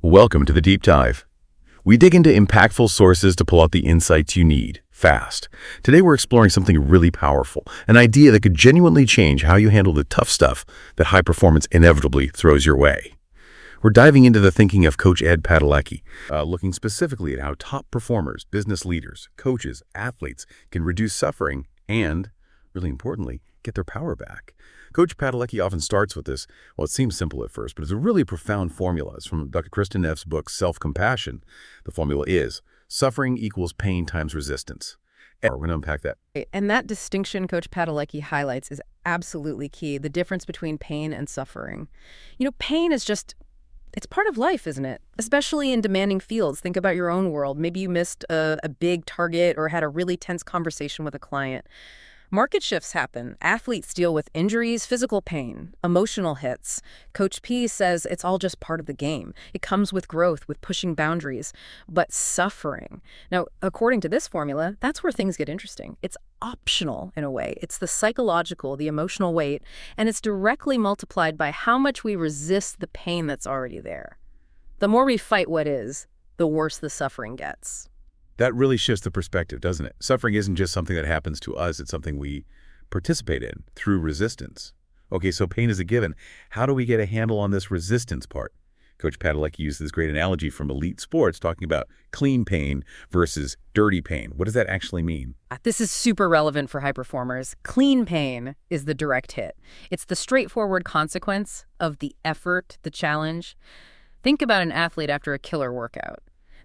Welcome to the Deep Dive. We dig into impactful sources to pull out the insights you need, fast. Today we're exploring something really powerful, an idea that could genuinely change how you handle the tough stuff that high performance inevitably throws your way. We're diving into the thinking of Coach Ed Padalecki, looking specifically at how top performers, business leaders, coaches, athletes can reduce suffering and, really importantly, get their power back. Coach Padalecki often starts with this. Well, it seems simple at first, but it's a really profound formula. It's from Dr. Kristin Neff's book, Self-Compassion. The formula is suffering equals pain times resistance. And we're going to unpack that. And that distinction Coach Padalecki highlights is absolutely key, the difference between pain and suffering. Pain is it's part of life, isn't it? Especially in demanding fields. Think about your own world. Maybe you missed a big target or had a really tense conversation with a client. Market shifts happen. Athletes deal with injuries, physical pain, emotional hits. Coach P says it's all just part of the game. It comes with growth, with pushing boundaries, but suffering. Now, according to this formula, that's where things get interesting. It's optional in a way. It's the psychological, the emotional weight, and it's directly multiplied by how much we resist the pain that's already there. The more we fight what is, the worse the suffering gets. That really shifts the perspective, doesn't it? Suffering isn't just something that happens to us. It's something we participate in through resistance. Okay, so pain is a given. How do we get a handle on this resistance part? Coach Padalecki used this great analogy from elite sports, talking about clean pain versus dirty pain. What does that actually mean? This is super relevant for high performers. Clean pain is the direct hit. It's the straightforward consequence of the effort, the challenge. Think about an athlete after a killer workout.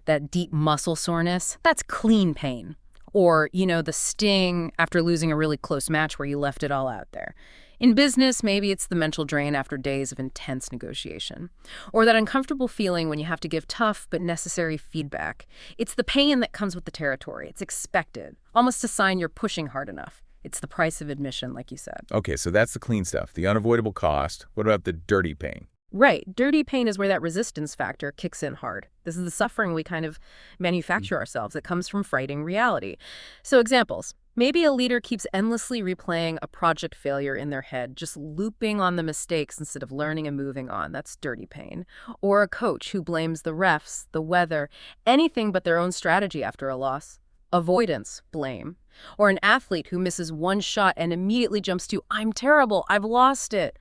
That deep muscle soreness, that's clean pain. Or, the sting after losing a really close match where you left it all out there. In business, maybe it's the mental drain after days of intense negotiation. Or that uncomfortable feeling when you have to give tough but necessary feedback. It's the pain that comes with the territory. It's expected, almost a sign you're pushing hard enough. It's the price of admission, like you said. Okay, so that's the clean stuff, the unavoidable cost. What about the dirty pain? Right. Dirty pain is where that resistance factor kicks in hard. This is the suffering we kind of manufacture ourselves. It comes from fighting reality. So examples. Maybe a leader keeps endlessly replaying a project failure in their head, just looping on the mistakes instead of learning and moving on. That's dirty pain. Or a coach who blames the refs, the weather, anything but their own strategy after a loss. Avoidance, blame. Or an athlete who misses one shot and immediately jumps to, I'm terrible, I've lost it.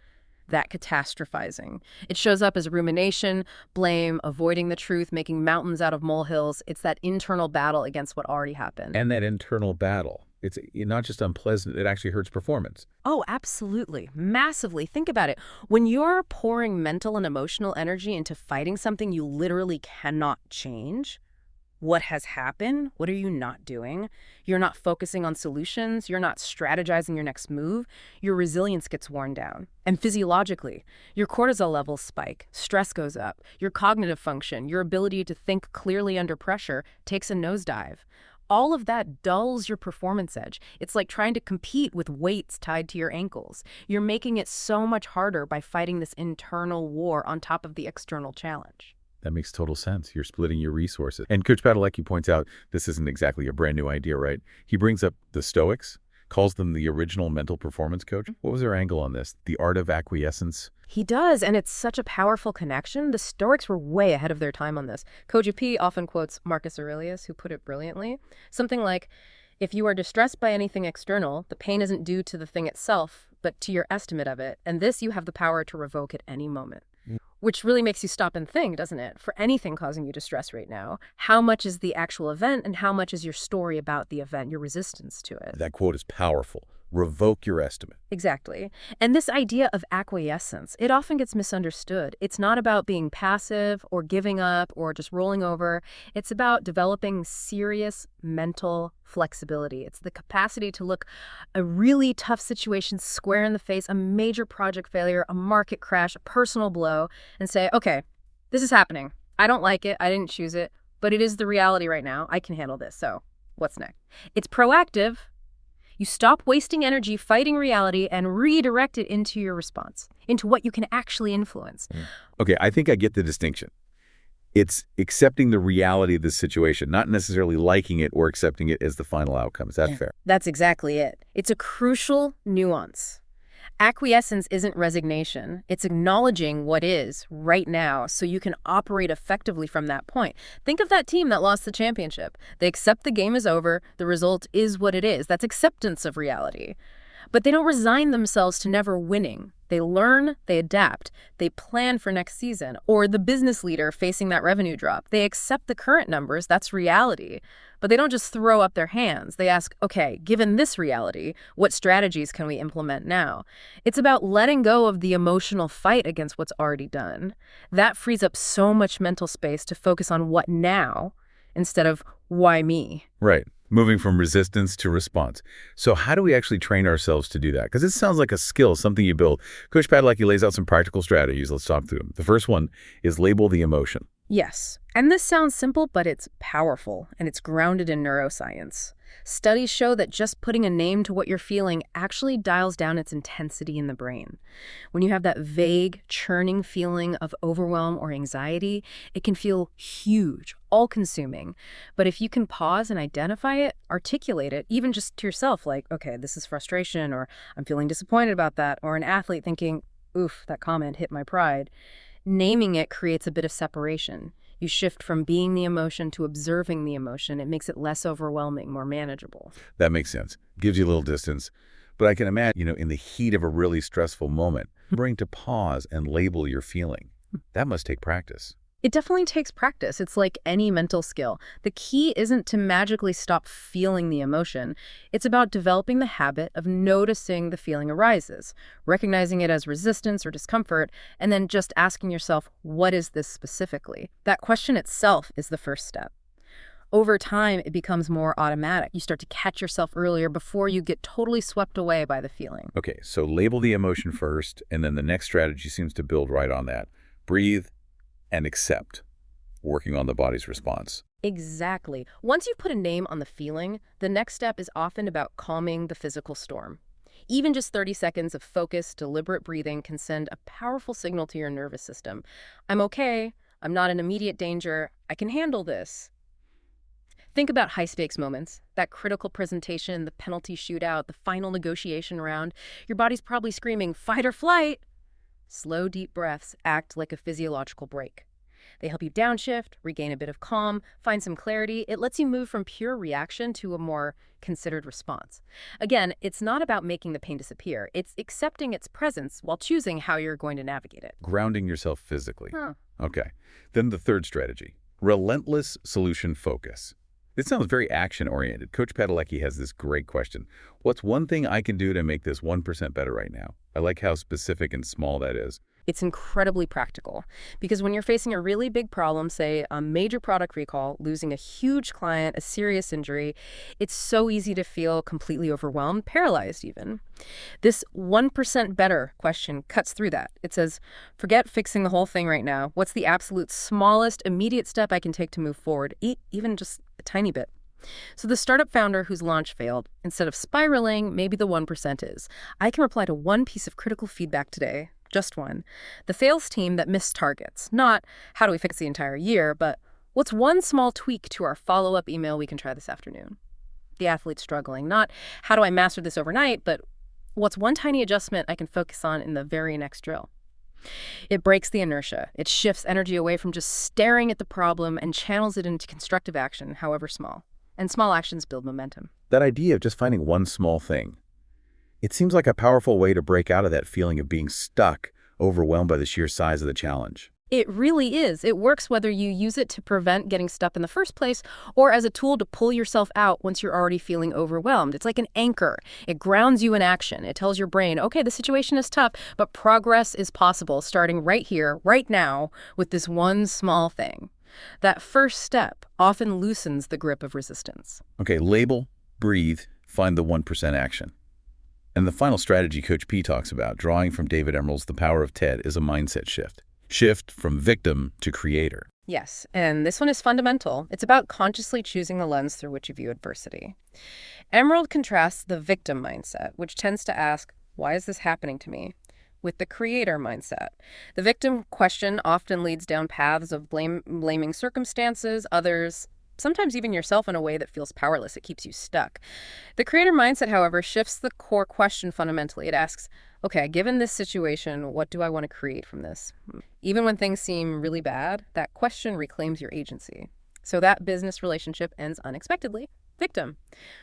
That catastrophizing. It shows up as rumination, blame, avoiding the truth, making mountains out of molehills. It's that internal battle against what already happened. And that internal battle, it's not just unpleasant, it actually hurts performance. Oh, absolutely. Massively. Think about it. When you're pouring mental and emotional energy into fighting something you literally cannot change, what has happened? What are you not doing? You're not focusing on solutions. You're not strategizing your next move. Your resilience gets worn down. And physiologically, your cortisol levels spike. Stress goes up. Your cognitive function, your ability to think clearly under pressure takes a nosedive. All of that dulls your performance edge. It's like trying to compete with weights tied to your ankles. You're making it so much harder by fighting this internal war on top of the external challenge. That makes total sense. You're splitting your resources. And Coach Padalecki points out this isn't exactly a brand new idea, right? He brings up the Stoics, calls them the original mental performance coach. What was their angle on this? The art of acquiescence? He does, and it's such a powerful connection. The Stoics were way ahead of their time on this. Coach P often quotes Marcus Aurelius, who put it brilliantly. Something like, if you are distressed by anything external, the pain isn't due to the thing itself, but to your estimate of it. And this you have the power to revoke at any moment. Which really makes you stop and think, doesn't it? For anything causing you distress right now, how much is the actual event and how much is your story about the event, your resistance to it? That quote is powerful. Revoke your estimate. Exactly. And this idea of acquiescence, it often gets misunderstood. It's not about being passive or giving up or just rolling over. It's about developing serious mental flexibility. It's the capacity to look a really tough situation square in the face, a major project failure, a market crash, a personal blow, and say, okay, this is happening. I don't like it. I didn't choose it, but it is the reality right now. I can handle this. So what's next? It's proactive. You stop wasting energy fighting reality and redirect it into your response, into what you can actually influence. Okay, I think I get the distinction. It's accepting the reality of the situation, not necessarily liking it or accepting it as the final outcome. Is that fair? That's exactly it. It's a crucial nuance. Acquiescence isn't resignation. It's acknowledging what is right now so you can operate effectively from that point. Think of that team that lost the championship. They accept the game is over. The result is what it is. That's acceptance of reality. But they don't resign themselves to never winning. They learn, they adapt, they plan for next season. Or the business leader facing that revenue drop. They accept the current numbers, that's reality. But they don't just throw up their hands. They ask, okay, given this reality, what strategies can we implement now? It's about letting go of the emotional fight against what's already done. That frees up so much mental space to focus on what now instead of why me. Right. Moving from resistance to response. So how do we actually train ourselves to do that? Because it sounds like a skill, something you build. Coach Padalecki lays out some practical strategies. Let's talk through them. The first one is label the emotion. Yes, and this sounds simple, but it's powerful, and it's grounded in neuroscience. Studies show that just putting a name to what you're feeling actually dials down its intensity in the brain. When you have that vague, churning feeling of overwhelm or anxiety, it can feel huge, all-consuming. But if you can pause and identify it, articulate it, even just to yourself, like, okay, this is frustration, or I'm feeling disappointed about that, or an athlete thinking, oof, that comment hit my pride. Naming it creates a bit of separation. You shift from being the emotion to observing the emotion. It makes it less overwhelming, more manageable. That makes sense. Gives you a little distance. But I can imagine, in the heat of a really stressful moment, bring to pause and label your feeling. That must take practice. It definitely takes practice. It's like any mental skill. The key isn't to magically stop feeling the emotion. It's about developing the habit of noticing the feeling arises, recognizing it as resistance or discomfort, and then just asking yourself, what is this specifically? That question itself is the first step. Over time, it becomes more automatic. You start to catch yourself earlier before you get totally swept away by the feeling. Okay, so label the emotion first, and then the next strategy seems to build right on that. Breathe and accept, working on the body's response. Exactly. Once you've put a name on the feeling, the next step is often about calming the physical storm. Even just 30 seconds of focused, deliberate breathing can send a powerful signal to your nervous system. I'm okay. I'm not in immediate danger. I can handle this. Think about high-stakes moments, that critical presentation, the penalty shootout, the final negotiation round. Your body's probably screaming, fight or flight. Slow, deep breaths act like a physiological break. They help you downshift, regain a bit of calm, find some clarity. It lets you move from pure reaction to a more considered response. Again, it's not about making the pain disappear. It's accepting its presence while choosing how you're going to navigate it. Grounding yourself physically. Huh. Okay. Then the third strategy, relentless solution focus. It sounds very action-oriented. Coach Padalecki has this great question. What's one thing I can do to make this 1% better right now? I like how specific and small that is. It's incredibly practical because when you're facing a really big problem, say a major product recall, losing a huge client, a serious injury, it's so easy to feel completely overwhelmed, paralyzed even. This 1% better question cuts through that. It says, forget fixing the whole thing right now. What's the absolute smallest immediate step I can take to move forward, even just a tiny bit? So the startup founder whose launch failed, instead of spiraling, maybe the 1% is, I can reply to one piece of critical feedback today. Just one. The sales team that missed targets. Not how do we fix the entire year, but what's one small tweak to our follow-up email we can try this afternoon? The athlete's struggling. Not how do I master this overnight, but what's one tiny adjustment I can focus on in the very next drill? It breaks the inertia. It shifts energy away from just staring at the problem and channels it into constructive action, however small. And small actions build momentum. That idea of just finding one small thing, it seems like a powerful way to break out of that feeling of being stuck, overwhelmed by the sheer size of the challenge. It really is. It works whether you use it to prevent getting stuck in the first place or as a tool to pull yourself out once you're already feeling overwhelmed. It's like an anchor. It grounds you in action. It tells your brain, okay, the situation is tough, but progress is possible starting right here, right now, with this one small thing. That first step often loosens the grip of resistance. Okay, label, breathe, find the 1% action. And the final strategy Coach P talks about, drawing from David Emerald's The Power of TED, is a mindset shift. Shift from victim to creator. Yes, and this one is fundamental. It's about consciously choosing the lens through which you view adversity. Emerald contrasts the victim mindset, which tends to ask, why is this happening to me? With the creator mindset. The victim question often leads down paths of blaming circumstances, others, sometimes even yourself in a way that feels powerless. It keeps you stuck. The creator mindset, however, shifts the core question fundamentally. It asks, okay, given this situation, what do I want to create from this? Even when things seem really bad, that question reclaims your agency. So that business relationship ends unexpectedly. Victim.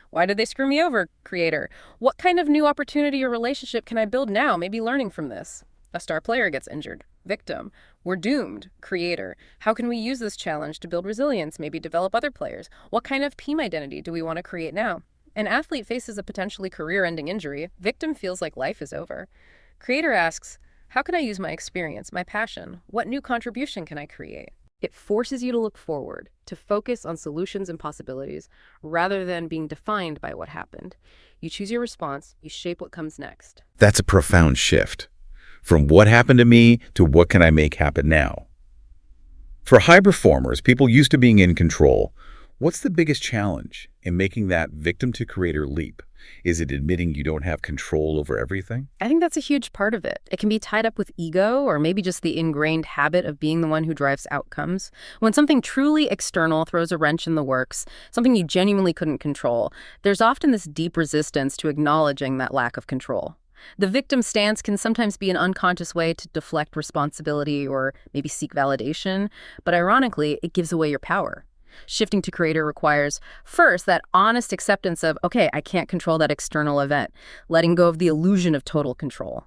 Why did they screw me over? Creator. What kind of new opportunity or relationship can I build now? Maybe learning from this. A star player gets injured. Victim. We're doomed. Creator. How can we use this challenge to build resilience, maybe develop other players? What kind of team identity do we want to create now? An athlete faces a potentially career-ending injury. Victim feels like life is over. Creator asks, how can I use my experience, my passion? What new contribution can I create? It forces you to look forward, to focus on solutions and possibilities, rather than being defined by what happened. You choose your response, you shape what comes next. That's a profound shift. From what happened to me to what can I make happen now? For high performers, people used to being in control, what's the biggest challenge in making that victim-to-creator leap? Is it admitting you don't have control over everything? I think that's a huge part of it. It can be tied up with ego or maybe just the ingrained habit of being the one who drives outcomes. When something truly external throws a wrench in the works, something you genuinely couldn't control, there's often this deep resistance to acknowledging that lack of control. The victim stance can sometimes be an unconscious way to deflect responsibility or maybe seek validation, but ironically, it gives away your power. Shifting to creator requires, first, that honest acceptance of, okay, I can't control that external event, letting go of the illusion of total control,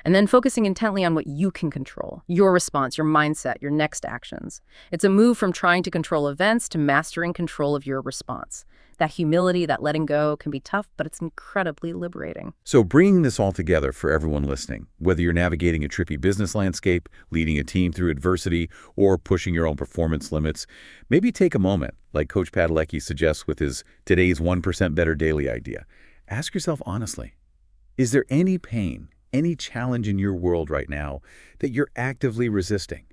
and then focusing intently on what you can control, your response, your mindset, your next actions. It's a move from trying to control events to mastering control of your response. That humility, that letting go can be tough, but it's incredibly liberating. So bringing this all together for everyone listening, whether you're navigating a tricky business landscape, leading a team through adversity, or pushing your own performance limits, maybe take a moment, like Coach Padalecki suggests with his today's 1% better daily idea. Ask yourself honestly, is there any pain, any challenge in your world right now that you're actively resisting?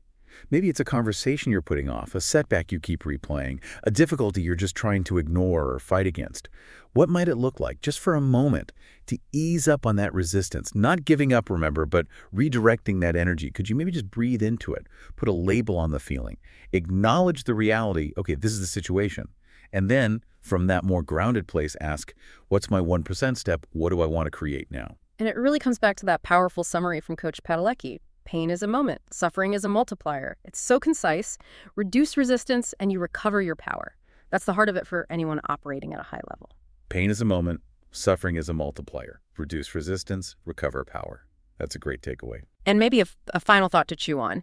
Maybe it's a conversation you're putting off, a setback you keep replaying, a difficulty you're just trying to ignore or fight against. What might it look like, just for a moment, to ease up on that resistance? Not giving up, remember, but redirecting that energy. Could you maybe just breathe into it, put a label on the feeling, acknowledge the reality, okay, this is the situation, and then from that more grounded place ask, what's my 1% step? What do I want to create now? And it really comes back to that powerful summary from Coach Padalecki. Pain is a moment. Suffering is a multiplier. It's so concise. Reduce resistance and you recover your power. That's the heart of it for anyone operating at a high level. Pain is a moment. Suffering is a multiplier. Reduce resistance, recover power. That's a great takeaway. And maybe a final thought to chew on.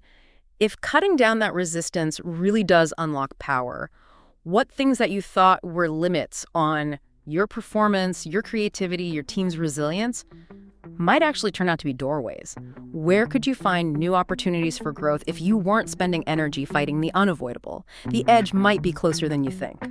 If cutting down that resistance really does unlock power, what things that you thought were limits on your performance, your creativity, your team's resilience might actually turn out to be doorways. Where could you find new opportunities for growth if you weren't spending energy fighting the unavoidable? The edge might be closer than you think.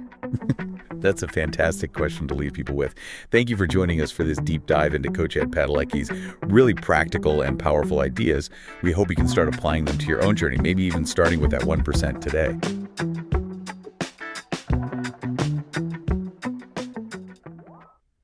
That's a fantastic question to leave people with. Thank you for joining us for this deep dive into Coach Ed Padalecki's really practical and powerful ideas. We hope you can start applying them to your own journey, maybe even starting with that 1% today.